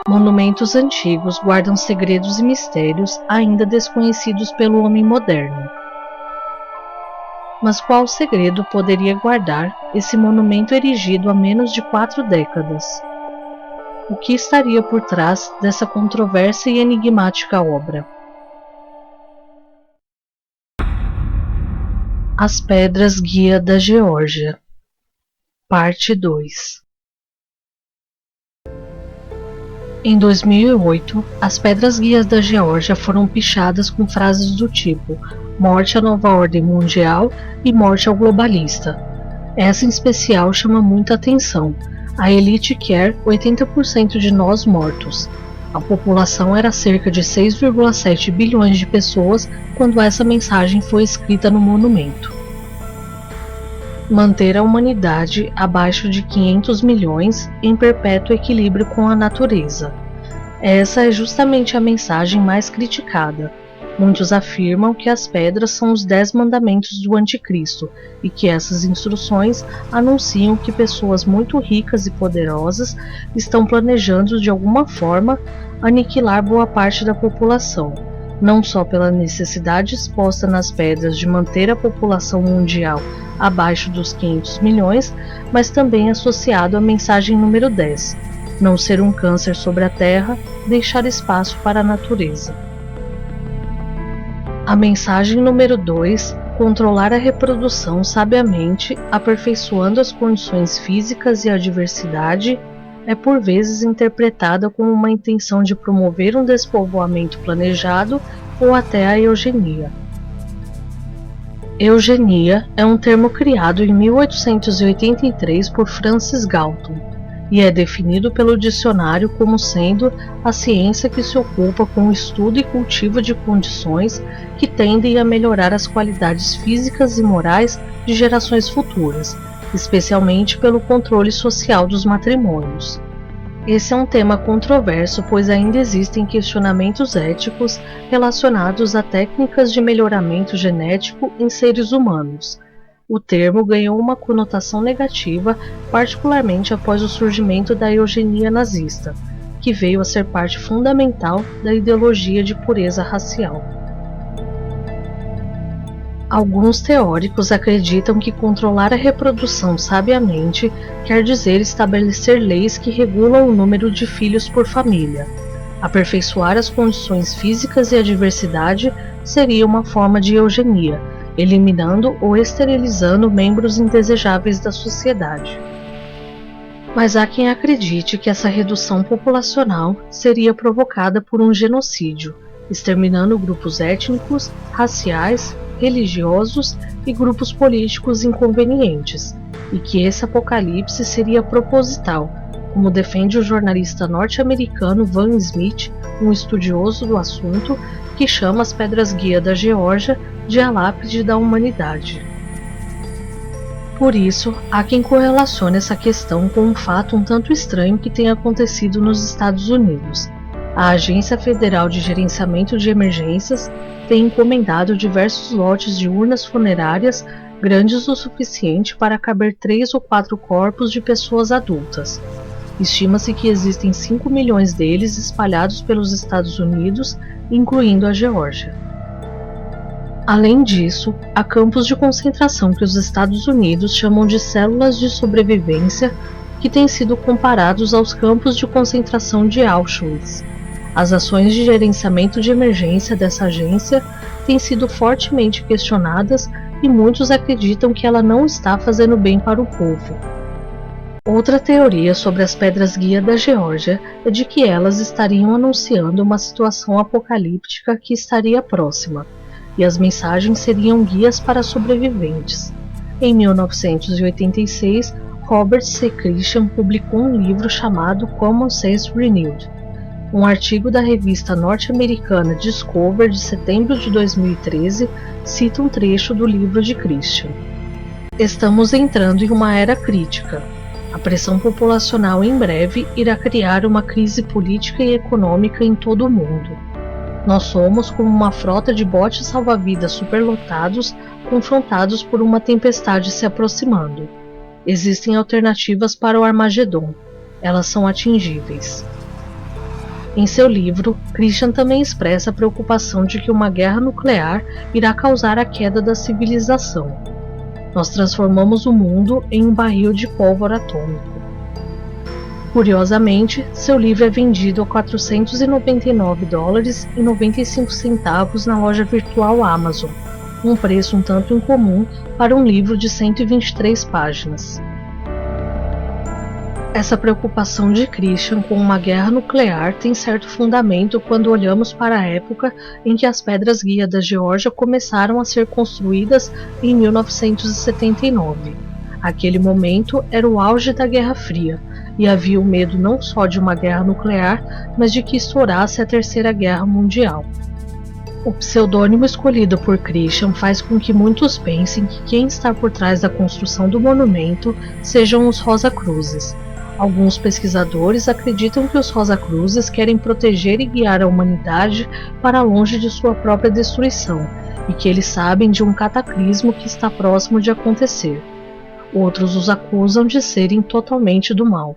Monumentos antigos guardam segredos e mistérios ainda desconhecidos pelo homem moderno. Mas qual segredo poderia guardar esse monumento erigido há menos de 4 décadas? O que estaria por trás dessa controversa e enigmática obra? As Pedras Guia da Geórgia, Parte 2. Em 2008, as Pedras Guias da Geórgia foram pichadas com frases do tipo "Morte à nova ordem mundial" e "Morte ao globalista". Essa em especial chama muita atenção. A elite quer 80% de nós mortos. A população era cerca de 6,7 bilhões de pessoas quando essa mensagem foi escrita no monumento. Manter a humanidade abaixo de 500 milhões em perpétuo equilíbrio com a natureza. Essa é justamente a mensagem mais criticada. Muitos afirmam que as pedras são os 10 mandamentos do anticristo e que essas instruções anunciam que pessoas muito ricas e poderosas estão planejando de alguma forma aniquilar boa parte da população, não só pela necessidade exposta nas pedras de manter a população mundial abaixo dos 500 milhões, mas também associado à mensagem número 10, não ser um câncer sobre a Terra, deixar espaço para a natureza. A mensagem número 2, controlar a reprodução sabiamente, aperfeiçoando as condições físicas e a diversidade, é por vezes interpretada como uma intenção de promover um despovoamento planejado ou até a eugenia. Eugenia é um termo criado em 1883 por Francis Galton e é definido pelo dicionário como sendo a ciência que se ocupa com o estudo e cultivo de condições que tendem a melhorar as qualidades físicas e morais de gerações futuras, especialmente pelo controle social dos matrimônios. Esse é um tema controverso, pois ainda existem questionamentos éticos relacionados a técnicas de melhoramento genético em seres humanos. O termo ganhou uma conotação negativa, particularmente após o surgimento da eugenia nazista, que veio a ser parte fundamental da ideologia de pureza racial. Alguns teóricos acreditam que controlar a reprodução sabiamente quer dizer estabelecer leis que regulam o número de filhos por família. Aperfeiçoar as condições físicas e a diversidade seria uma forma de eugenia, eliminando ou esterilizando membros indesejáveis da sociedade. Mas há quem acredite que essa redução populacional seria provocada por um genocídio, exterminando grupos étnicos, raciais, religiosos e grupos políticos inconvenientes, e que esse apocalipse seria proposital, como defende o jornalista norte-americano Van Smith, um estudioso do assunto, que chama as Pedras Guia da Geórgia de a lápide da humanidade. Por isso, há quem correlacione essa questão com um fato um tanto estranho que tem acontecido nos Estados Unidos. A Agência Federal de Gerenciamento de Emergências tem encomendado diversos lotes de urnas funerárias grandes o suficiente para caber 3 ou 4 corpos de pessoas adultas. Estima-se que existem 5 milhões deles espalhados pelos Estados Unidos, incluindo a Geórgia. Além disso, há campos de concentração que os Estados Unidos chamam de células de sobrevivência, que têm sido comparados aos campos de concentração de Auschwitz. As ações de gerenciamento de emergência dessa agência têm sido fortemente questionadas e muitos acreditam que ela não está fazendo bem para o povo. Outra teoria sobre as Pedras Guia da Geórgia é de que elas estariam anunciando uma situação apocalíptica que estaria próxima, e as mensagens seriam guias para sobreviventes. Em 1986, Robert C. Christian publicou um livro chamado Common Sense Renewed. Um artigo da revista norte-americana Discover de setembro de 2013 cita um trecho do livro de Christian. Estamos entrando em uma era crítica. A pressão populacional em breve irá criar uma crise política e econômica em todo o mundo. Nós somos como uma frota de botes salva-vidas superlotados confrontados por uma tempestade se aproximando. Existem alternativas para o Armagedon. Elas são atingíveis. Em seu livro, Christian também expressa a preocupação de que uma guerra nuclear irá causar a queda da civilização. Nós transformamos o mundo em um barril de pólvora atômico. Curiosamente, seu livro é vendido a $499,95 na loja virtual Amazon, um preço um tanto incomum para um livro de 123 páginas. Essa preocupação de Christian com uma guerra nuclear tem certo fundamento quando olhamos para a época em que as pedras guia da Geórgia começaram a ser construídas em 1979. Aquele momento era o auge da Guerra Fria, e havia o medo não só de uma guerra nuclear, mas de que estourasse a Terceira Guerra Mundial. O pseudônimo escolhido por Christian faz com que muitos pensem que quem está por trás da construção do monumento sejam os Rosacruzes. Alguns pesquisadores acreditam que os Rosacruzes querem proteger e guiar a humanidade para longe de sua própria destruição, e que eles sabem de um cataclismo que está próximo de acontecer. Outros os acusam de serem totalmente do mal.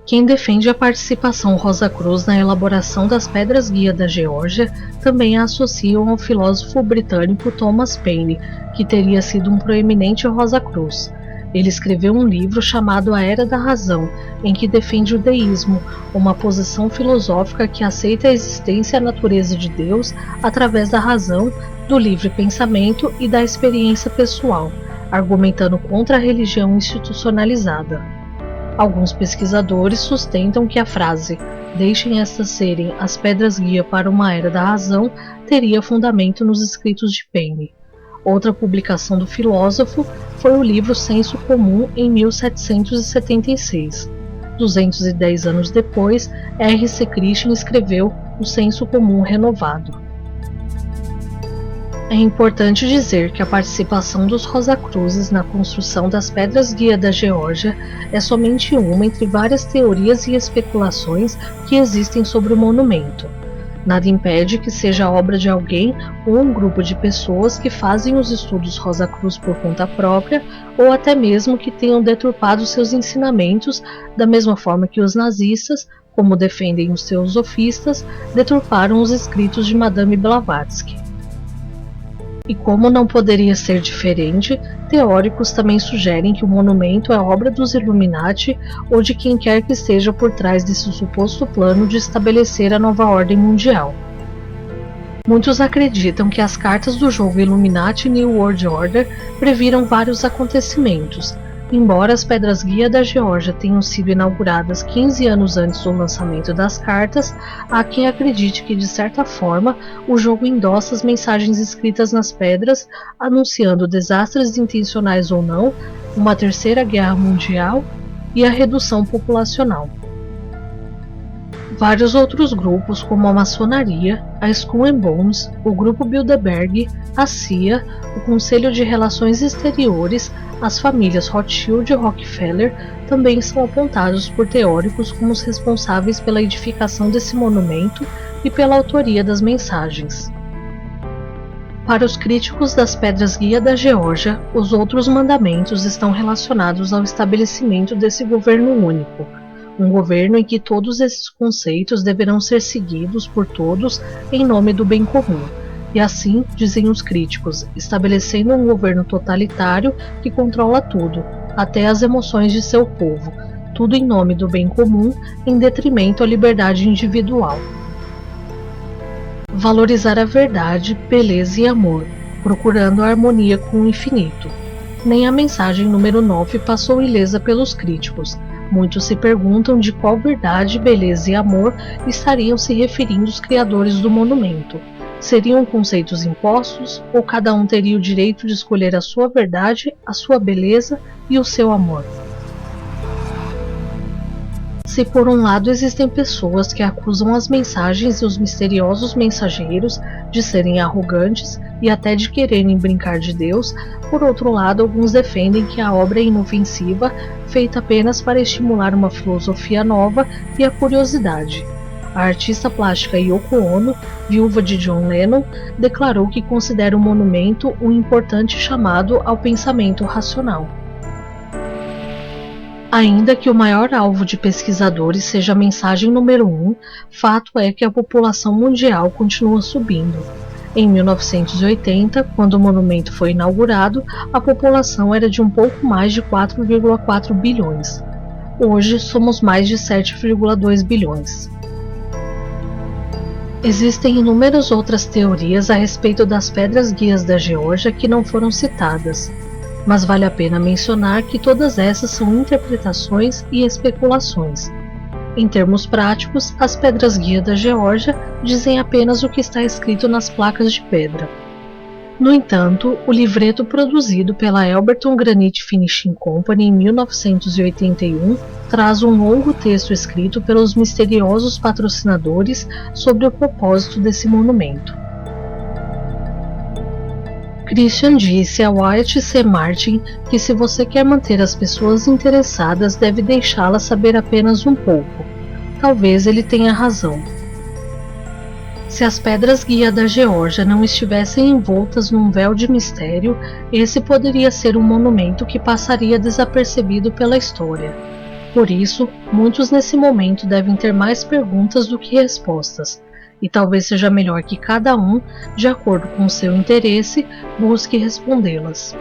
Quem defende a participação Rosacruz na elaboração das pedras guia da Geórgia também a associam ao filósofo britânico Thomas Paine, que teria sido um proeminente Rosacruz. Ele escreveu um livro chamado A Era da Razão, em que defende o deísmo, uma posição filosófica que aceita a existência e a natureza de Deus através da razão, do livre pensamento e da experiência pessoal, argumentando contra a religião institucionalizada. Alguns pesquisadores sustentam que a frase "deixem estas serem as pedras guia para uma era da razão" teria fundamento nos escritos de Paine. Outra publicação do filósofo foi o livro Senso Comum em 1776. 210 anos depois, R.C. Christian escreveu O Senso Comum Renovado. É importante dizer que a participação dos Rosacruzes na construção das pedras guia da Geórgia é somente uma entre várias teorias e especulações que existem sobre o monumento. Nada impede que seja obra de alguém ou um grupo de pessoas que fazem os estudos Rosacruz por conta própria, ou até mesmo que tenham deturpado seus ensinamentos da mesma forma que os nazistas, como defendem os teosofistas, deturparam os escritos de Madame Blavatsky. E como não poderia ser diferente, teóricos também sugerem que o monumento é obra dos Illuminati ou de quem quer que esteja por trás desse suposto plano de estabelecer a nova ordem mundial. Muitos acreditam que as cartas do jogo Illuminati New World Order previram vários acontecimentos. Embora as pedras guia da Geórgia tenham sido inauguradas 15 anos antes do lançamento das cartas, há quem acredite que, de certa forma, o jogo endossa as mensagens escritas nas pedras, anunciando desastres intencionais ou não, uma terceira guerra mundial e a redução populacional. Vários outros grupos, como a maçonaria, a Skull and Bones, o grupo Bilderberg, a CIA, o Conselho de Relações Exteriores, as famílias Rothschild e Rockefeller, também são apontados por teóricos como os responsáveis pela edificação desse monumento e pela autoria das mensagens. Para os críticos das pedras guia da Geórgia, os outros mandamentos estão relacionados ao estabelecimento desse governo único, um governo em que todos esses conceitos deverão ser seguidos por todos em nome do bem comum, e assim, dizem os críticos, estabelecendo um governo totalitário que controla tudo, até as emoções de seu povo, tudo em nome do bem comum, em detrimento à liberdade individual. Valorizar a verdade, beleza e amor, procurando a harmonia com o infinito. Nem a mensagem número 9 passou ilesa pelos críticos. Muitos se perguntam de qual verdade, beleza e amor estariam se referindo os criadores do monumento. Seriam conceitos impostos, ou cada um teria o direito de escolher a sua verdade, a sua beleza e o seu amor? Se por um lado existem pessoas que acusam as mensagens e os misteriosos mensageiros de serem arrogantes e até de quererem brincar de Deus, por outro lado alguns defendem que a obra é inofensiva, feita apenas para estimular uma filosofia nova e a curiosidade. A artista plástica Yoko Ono, viúva de John Lennon, declarou que considera o monumento um importante chamado ao pensamento racional. Ainda que o maior alvo de pesquisadores seja a mensagem número 1, fato é que a população mundial continua subindo. Em 1980, quando o monumento foi inaugurado, a população era de um pouco mais de 4,4 bilhões. Hoje somos mais de 7,2 bilhões. Existem inúmeras outras teorias a respeito das pedras guias da Geórgia que não foram citadas, mas vale a pena mencionar que todas essas são interpretações e especulações. Em termos práticos, as pedras guia da Geórgia dizem apenas o que está escrito nas placas de pedra. No entanto, o livreto produzido pela Elberton Granite Finishing Company em 1981 traz um longo texto escrito pelos misteriosos patrocinadores sobre o propósito desse monumento. Christian disse a Wyatt C. Martin que se você quer manter as pessoas interessadas, deve deixá-las saber apenas um pouco. Talvez ele tenha razão. Se as pedras guia da Geórgia não estivessem envoltas num véu de mistério, esse poderia ser um monumento que passaria desapercebido pela história. Por isso, muitos nesse momento devem ter mais perguntas do que respostas, e talvez seja melhor que cada um, de acordo com seu interesse, busque respondê-las.